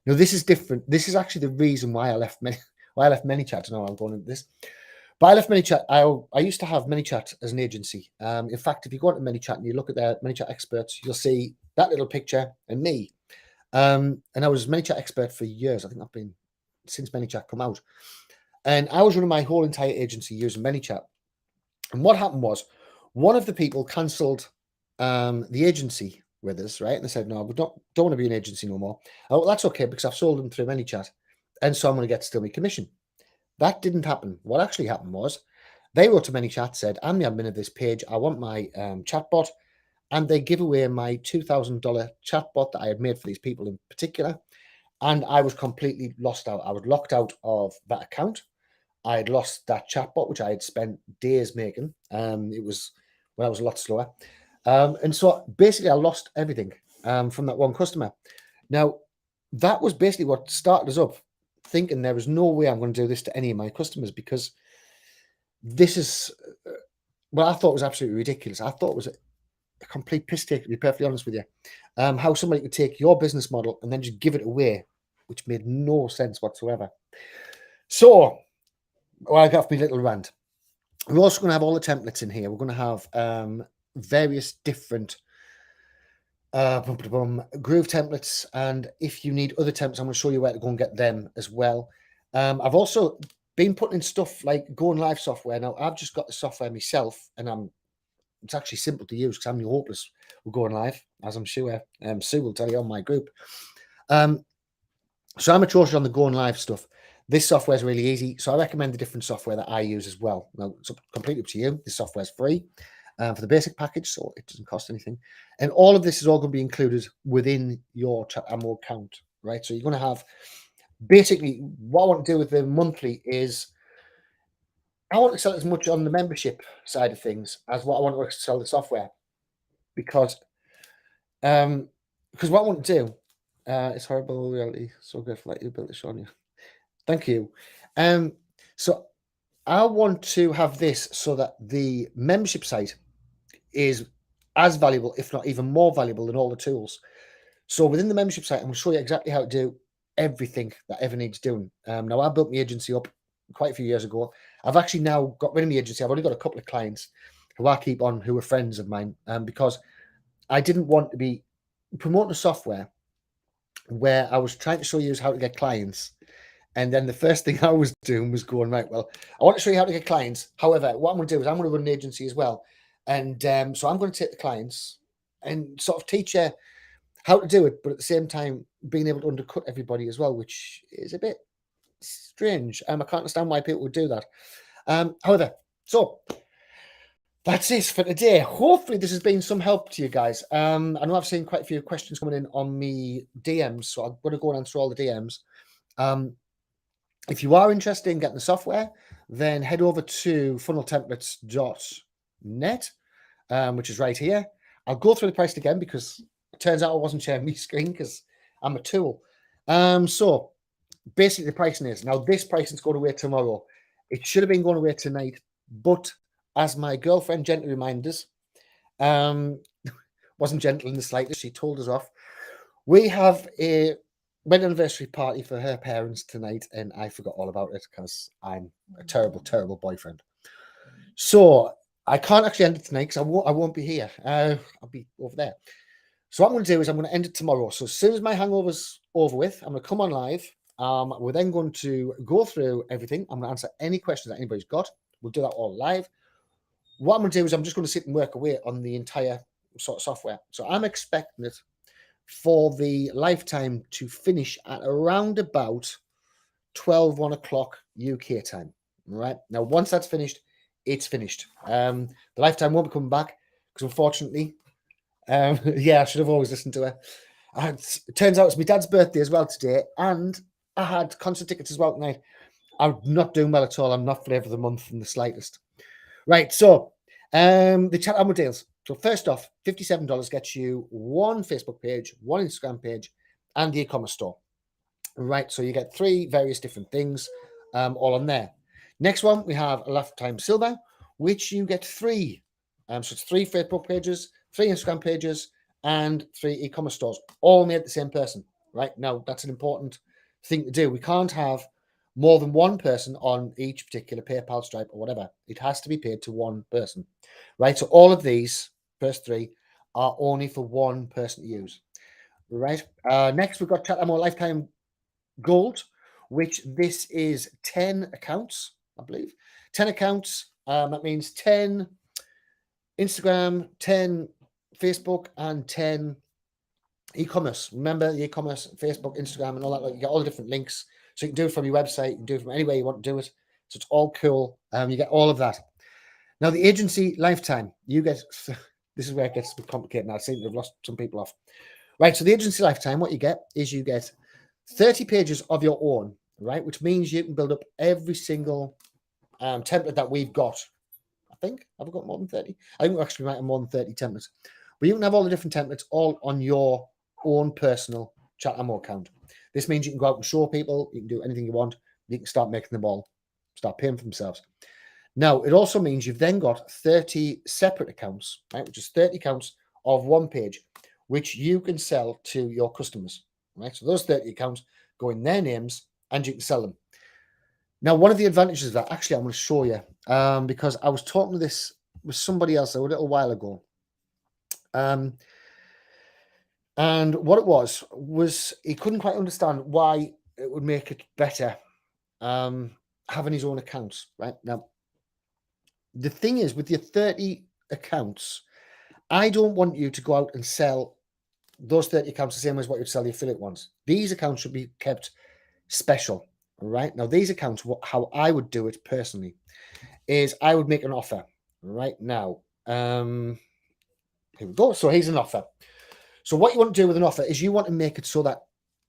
Now, this is different. This is actually the reason why I left ManyChat. I don't know how I'm going into this. But I left ManyChat. I used to have ManyChat as an agency. In fact, if you go into ManyChat and you look at their ManyChat experts, you'll see that little picture and me. And I was ManyChat expert for years. I think I've been since ManyChat come out. And I was running my whole entire agency using ManyChat. And what happened was one of the people cancelled the agency with us, right? And they said, no, we don't want to be an agency no more. Oh, well, that's okay because I've sold them through ManyChat. And so I'm going to get still my commission. That didn't happen. What actually happened was they wrote to ManyChat, said, I'm the admin of this page. I want my chatbot. And they give away my $2,000 chatbot that I had made for these people in particular. And I was completely lost out. I was locked out of that account. I had lost that chatbot, which I had spent days making. It was when I was a lot slower. And so basically I lost everything from that one customer. Now, that was basically what started us up thinking there was no way I'm going to do this to any of my customers because this is, well, I thought it was absolutely ridiculous. I thought it was a complete piss take, to be perfectly honest with you. How somebody could take your business model and then just give it away, which made no sense whatsoever. So, well, I got my little rant. We're also going to have all the templates in here. We're going to have various different groove templates, and if you need other templates, I'm going to show you where to go and get them as well. I've also been putting in stuff like going live software. Now I've just got the software myself, and it's actually simple to use because I'm hopeless with going live, as I'm sure Sue will tell you on my group. So I'm atrocious on the going live stuff. This software is really easy, so I recommend the different software that I use as well. Now it's completely up to you. This software is free for the basic package, so it doesn't cost anything. And all of this is all going to be included within your ChatAmmo account, right? So you're going to have basically what I want to do with the monthly is I want to sell as much on the membership side of things as what I want to sell the software because what I want to do it's horrible reality. So grateful that you built this on you. Thank you. So I want to have this so that the membership site is as valuable, if not even more valuable than all the tools. So within the membership site, I'm going to show you exactly how to do everything that ever needs doing. Now, I built my agency up quite a few years ago. I've actually now got rid of my agency. I've only got a couple of clients who I keep on, who are friends of mine, because I didn't want to be promoting a software where I was trying to show you how to get clients. And then the first thing I was doing was going, right, well, I want to show you how to get clients. However, what I'm going to do is I'm going to run an agency as well. And so I'm going to take the clients and sort of teach you how to do it, but at the same time, being able to undercut everybody as well, which is a bit strange. I can't understand why people would do that. However, so that's it for today. Hopefully, this has been some help to you guys. I know I've seen quite a few questions coming in on me DMs, so I'm going to go and answer all the DMs. If you are interested in getting the software, then head over to funneltemplates.net, which is right here. I'll go through the price again because it turns out I wasn't sharing my screen because I'm a tool. So basically the pricing is, now this pricing is going away tomorrow. It should have been going away tonight, but as my girlfriend gently reminded us, wasn't gentle in the slightest, she told us off. We have a wedding anniversary party for her parents tonight, and I forgot all about it because I'm a terrible, terrible boyfriend. So I can't actually end it tonight because I won't be here. I'll be over there. So what I'm going to do is I'm going to end it tomorrow. So as soon as my hangover's over with, I'm going to come on live. We're then going to go through everything. I'm going to answer any questions that anybody's got. We'll do that all live. What I'm going to do is I'm just going to sit and work away on the entire sort of software. So I'm expecting it for the lifetime to finish at around about 1 o'clock UK time. Right now, once that's finished, it's finished. The lifetime won't be coming back because unfortunately, yeah, I should have always listened to her. It turns out it's my dad's birthday as well today, and I had concert tickets as well tonight. I'm not doing well at all. I'm not flavour of the month in the slightest. Right, so the chat ammo deals. So first off, $57 gets you one Facebook page, one Instagram page, and the e-commerce store. Right, so you get 3 various different things all on there. Next one, we have a lifetime silver, which you get 3. So it's 3 Facebook pages, 3 Instagram pages, and 3 e-commerce stores, all made the same person. Right, now that's an important thing to do. We can't have more than one person on each particular PayPal, Stripe, or whatever. It has to be paid to one person. Right, so all of these first 3 are only for one person to use. Right, next we've got Chatbot lifetime gold, which this is 10 accounts, I believe. 10 accounts. That means 10 Instagram, 10 Facebook, and 10 e-commerce. Remember the e-commerce, Facebook, Instagram, and all that. Like, you get all the different links. So you can do it from your website. You can do it from anywhere you want to do it. So it's all cool. You get all of that. Now, the agency lifetime, you get, this is where it gets a bit complicated now. I seem to have lost some people off. Right, so the agency lifetime, what you get is you get 30 pages of your own, right? Which means you can build up every single template that we've got. I think, have we got more than 30? I think we actually might have more than 30 templates. But you can have all the different templates all on your own personal Chatbot account. This means you can go out and show people, you can do anything you want, you can start making them all, start paying for themselves. Now, it also means you've then got 30 separate accounts, right? Which is 30 accounts of one page, which you can sell to your customers, right? So those 30 accounts go in their names and you can sell them. Now, one of the advantages of that, actually, I'm going to show you because I was talking to this with somebody else a little while ago. And what it was he couldn't quite understand why it would make it better having his own accounts, right? Now, the thing is, with your 30 accounts, I don't want you to go out and sell those 30 accounts the same as what you'd sell the affiliate ones. These accounts should be kept special, right? Now, these accounts, how I would do it personally is I would make an offer right now. Here we go. So here's an offer. So what you want to do with an offer is you want to make it so that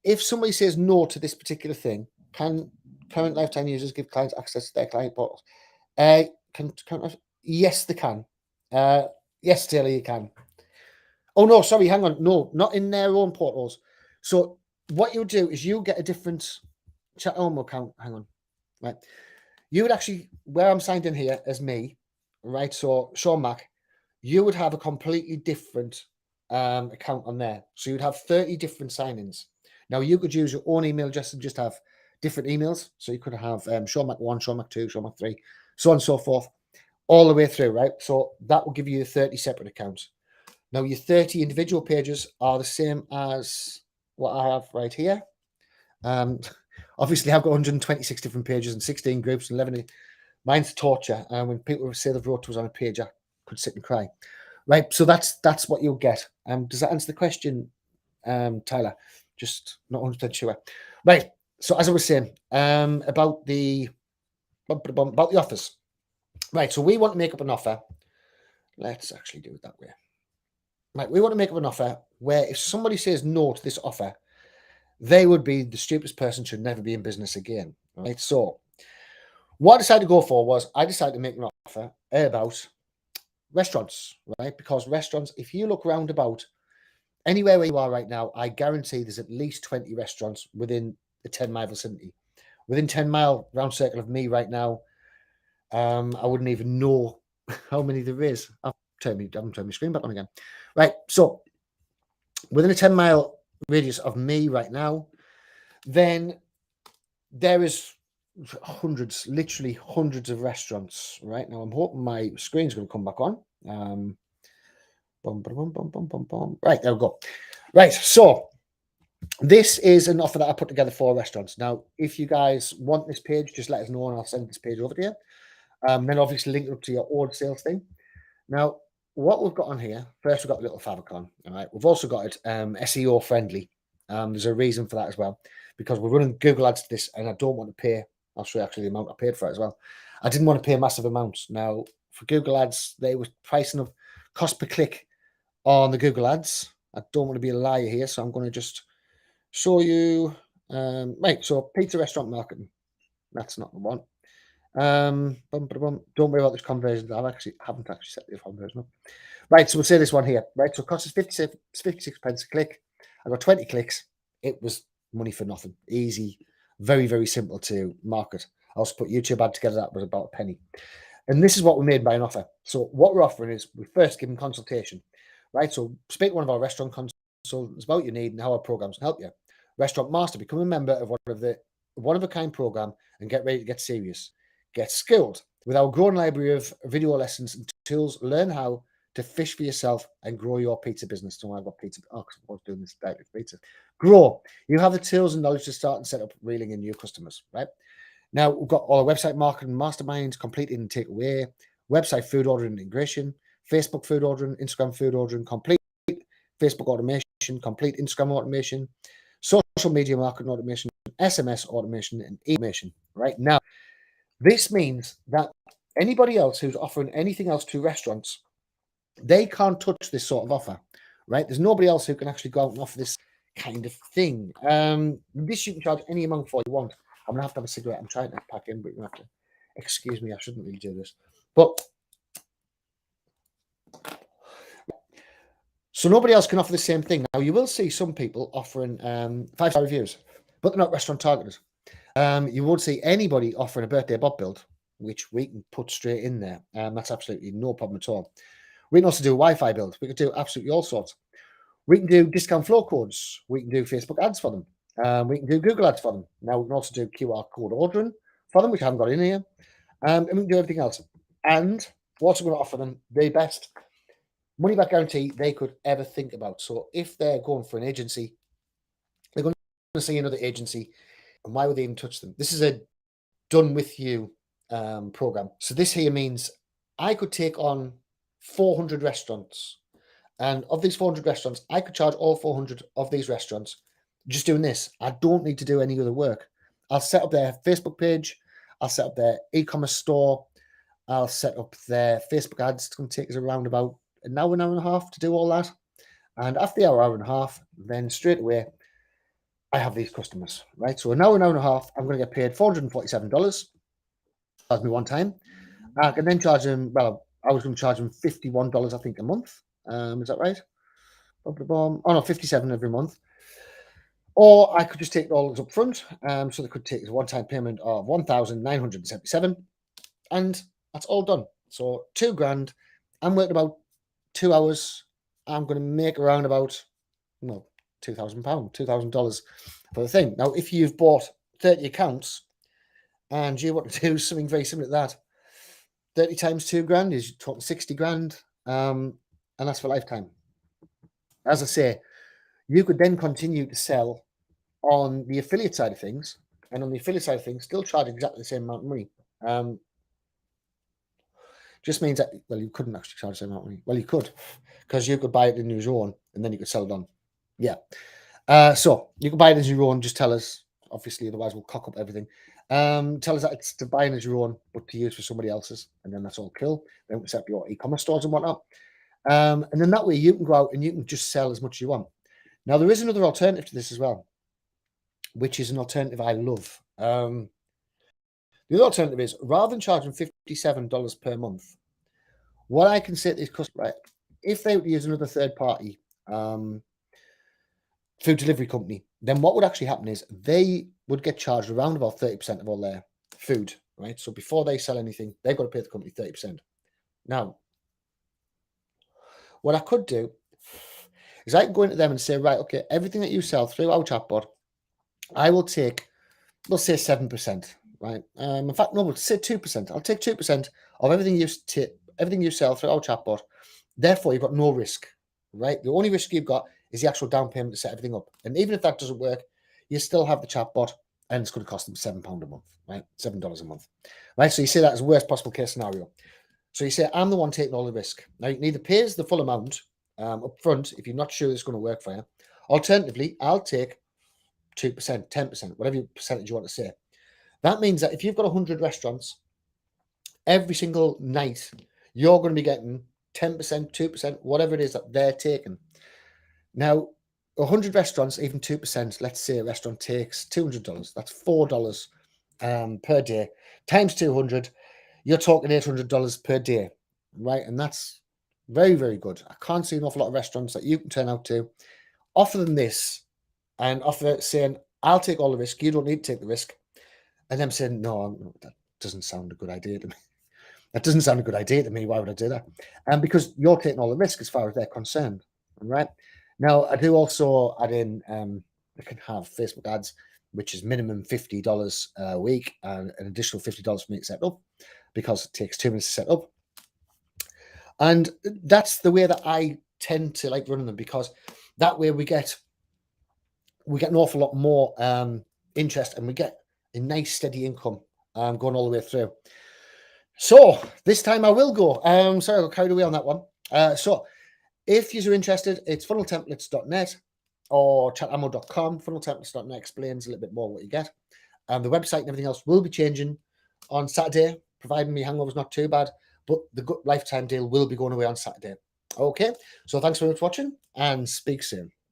if somebody says no to this particular thing, can current lifetime users give clients access to their client portals? Yes, they can. Yes, Taylor, you can. Oh, no, sorry, hang on. No, not in their own portals. So what you do is you get a different Chatbot account. Hang on. Right. you would actually, where I'm signed in here as me, right? So Sean Mack, you would have a completely different account on there. So you'd have 30 different sign-ins. Now you could use your own email address and just have different emails. So you could have Sean Mack 1, Sean Mack 2, Sean Mack 3, so on and so forth, all the way through, right? So that will give you 30 separate accounts. Now your 30 individual pages are the same as what I have right here. Obviously, I've got 126 different pages and 16 groups and 11. Mine's torture. When people say they've wrote to us on a page, I could sit and cry. Right. So that's what you'll get. Does that answer the question, Tyler? Just not 100% sure. Right. So as I was saying, about the offers. Right. So we want to make up an offer. Let's actually do it that way. Right. We want to make up an offer where if somebody says no to this offer, they would be the stupidest person, should never be in business again. Right. So what I decided to go for was I decided to make an offer about restaurants, right? Because restaurants, if you look round about anywhere where you are right now, I guarantee there's at least 20 restaurants within the 10-mile vicinity. Within 10-mile round circle of me right now, I wouldn't even know how many there is. I haven't turned my screen back on again. Right. So within a 10-mile radius of me right now, then there is hundreds, literally hundreds of restaurants. Right now, I'm hoping my screen's going to come back on. Right, there we go. Right, so this is an offer that I put together for restaurants. Now, if you guys want this page, just let us know and I'll send this page over to you. Then obviously link it up to your order sales thing. Now, what we've got on here, first we've got a little favicon. All right, we've also got it SEO friendly. There's a reason for that as well, because we're running Google ads to this and I don't want to pay. I'll show you actually the amount I paid for it as well. I didn't want to pay massive amounts. Now, for Google ads, they were pricing of cost per click on the Google ads. I don't want to be a liar here, so I'm going to just show you. Right, so pizza restaurant marketing. That's not the one. Don't worry about this conversion. I haven't actually set the conversion up. Right, so we'll say this one here. Right, so it costs us 56 pence a click. I got 20 clicks. It was money for nothing. Easy, very, very simple to market. I also put YouTube ad together. That was about a penny. And this is what we made by an offer. So what we're offering is we first give them consultation, right? So speak to one of our restaurant consultants about your need and how our programs can help you. Restaurant Master, become a member of one of a kind program and get ready to get serious. Get skilled. With our growing library of video lessons and tools, learn how to fish for yourself and grow your pizza business. So I've got pizza. Oh, I was doing this directly for pizza. Grow. You have the tools and knowledge to start and set up reeling in new customers, right? Now, we've got all our website marketing masterminds, complete in and take away, website food ordering integration, Facebook food ordering, Instagram food ordering, complete Facebook automation, complete Instagram automation, social media marketing automation, SMS automation, and automation. Right now, this means that anybody else who's offering anything else to restaurants, they can't touch this sort of offer. Right? There's nobody else who can actually go out and offer this kind of thing. This you can charge any amount for you want. I'm gonna have to have a cigarette. I'm trying to pack in, but you have to excuse me. I shouldn't really do this. But so nobody else can offer the same thing. Now you will see some people offering 5-star reviews, but they're not restaurant targeted. You won't see anybody offering a birthday Bob build, which we can put straight in there. That's absolutely no problem at all. We can also do a Wi-Fi build. We can do absolutely all sorts. We can do discount flow codes. We can do Facebook ads for them. We can do Google ads for them. Now we can also do QR code ordering for them, which I haven't got in here. And we can do everything else. And we're also going to offer them the best money back guarantee they could ever think about. So if they're going for an agency, they're going to see another agency. And why would they even touch them? This is a done with you program. So this here means I could take on 400 restaurants. And of these 400 restaurants, I could charge all 400 of these restaurants just doing this. I don't need to do any other work. I'll set up their Facebook page. I'll set up their e-commerce store. I'll set up their Facebook ads. It's going to take us around about an hour and a half to do all that. And after the hour and a half, then straight away, I have these customers, right? So an hour and a half, I'm going to get paid $447. Charge me one time. I can then charge them, well, I was going to charge them $51, I think, a month. Is that right? Oh no, 57 every month. Or I could just take it all up front. So they could take a one-time payment of 1,977, and that's all done. So 2 grand. I'm working about 2 hours. I'm going to make around about, well, £2,000, $2,000 for the thing. Now, if you've bought 30 accounts and you want to do something very similar to that, 30 times 2 grand is talking 60 grand. And that's for lifetime. As I say, you could then continue to sell on the affiliate side of things, and on the affiliate side of things, still charge exactly the same amount of money. Just means that, well, you couldn't actually charge the same amount of money. Well, you could, because you could buy it in your own, and then you could sell it on. Yeah. So you can buy it as your own. Just tell us, obviously, otherwise we'll cock up everything. Tell us that it's to buy it as your own, but to use for somebody else's, and then that's all cool. Then we set up your e-commerce stores and whatnot. And then that way you can go out and you can just sell as much as you want. Now, there is another alternative to this as well, which is an alternative I love. The other alternative is, rather than charging $57 per month, what I can say to these customers, right, if they were to use another third party food delivery company, then what would actually happen is they would get charged around about 30% of all their food, right? So before they sell anything, they've got to pay the company 30%. Now, what I could do is I can go into them and say, right, okay, everything that you sell through our chatbot, I will take, we'll say 7%, right? In fact, no, we'll say 2%. I'll take 2% of everything you sell through our chatbot. Therefore, you've got no risk, right? The only risk you've got is the actual down payment to set everything up. And even if that doesn't work, you still have the chatbot, and it's going to cost them £7 a month, right? $7 a month, right? So you say that as worst possible case scenario. So you say, I'm the one taking all the risk. Now, you can either pay us the full amount up front if you're not sure it's going to work for you. Alternatively, I'll take 2%, 10%, whatever percentage you want to say. That means that if you've got 100 restaurants, every single night, you're going to be getting 10%, 2%, whatever it is that they're taking. Now, 100 restaurants, even 2%, let's say a restaurant takes $200. That's $4 per day. Times 200, you're talking $800 per day, right? And that's very, very good. I can't see an awful lot of restaurants that you can turn out to offer them this and offer saying, I'll take all the risk, you don't need to take the risk. And them saying, no, that doesn't sound a good idea to me. That doesn't sound a good idea to me. Why would I do that? And because you're taking all the risk as far as they're concerned, right? Now, I do also add in, you can have Facebook ads, which is minimum $50 a week and an additional $50 for me to set up because it takes 2 minutes to set up. And that's the way that I tend to like running them, because that way we get an awful lot more interest, and we get a nice steady income going all the way through. So this time I will go. Sorry, I got carried away on that one. So if you're interested, it's funneltemplates.net or chatammo.com. Funneltemplates.net explains a little bit more what you get. The website and everything else will be changing on Saturday, providing me hangover's not too bad. But the good lifetime deal will be going away on Saturday. Okay, so thanks very much for watching, and speak soon.